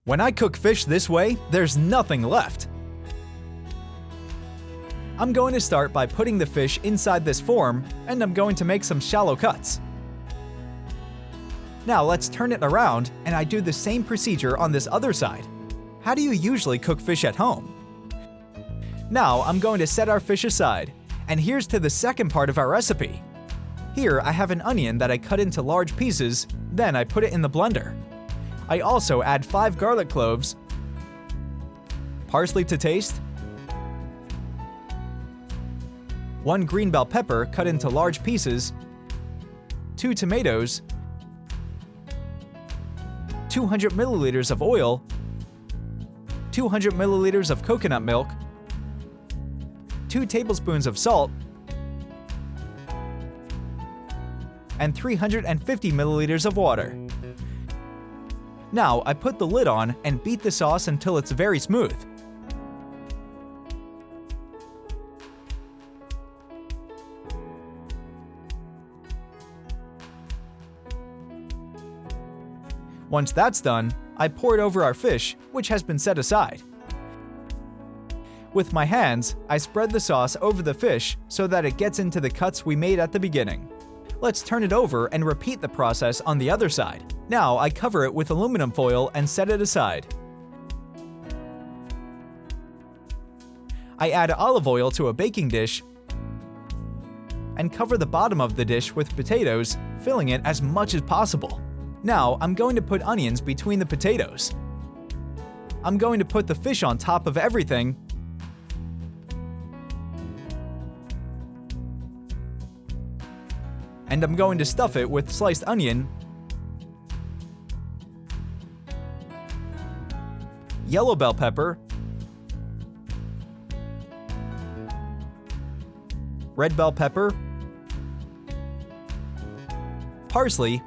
When I cook fish this way, there's nothing left. I'm going to start by putting the fish inside this form, and I'm going to make some shallow cuts. Now let's turn it around, and I do the same procedure on this other side. How do you usually cook fish at home? Now I'm going to set our fish aside, and here's to the second part of our recipe. Here I have an onion that I cut into large pieces, then I put it in the blender. I also add 5 garlic cloves, parsley to taste, 1 green bell pepper cut into large pieces, 2 tomatoes, 200 milliliters of oil, 200 milliliters of coconut milk, 2 tablespoons of salt, and 350 milliliters of water. Now I put the lid on and beat the sauce until it's very smooth. Once that's done, I pour it over our fish, which has been set aside. With my hands, I spread the sauce over the fish so that it gets into the cuts we made at the beginning. Let's turn it over and repeat the process on the other side. Now I cover it with aluminum foil and set it aside. I add olive oil to a baking dish and cover the bottom of the dish with potatoes, filling it as much as possible. Now I'm going to put onions between the potatoes. I'm going to put the fish on top of everything and I'm going to stuff it with sliced onion, yellow bell pepper, red bell pepper, parsley,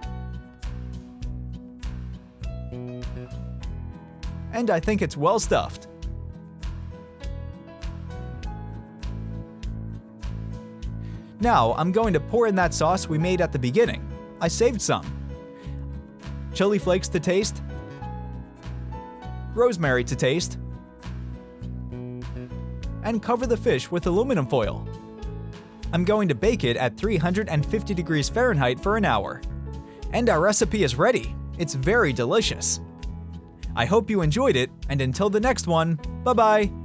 and I think it's well stuffed. Now I'm going to pour in that sauce we made at the beginning. I saved some. Chili flakes to taste, rosemary to taste, and cover the fish with aluminum foil. I'm going to bake it at 350 degrees Fahrenheit for an hour. And our recipe is ready. It's very delicious. I hope you enjoyed it, and until the next one, bye-bye!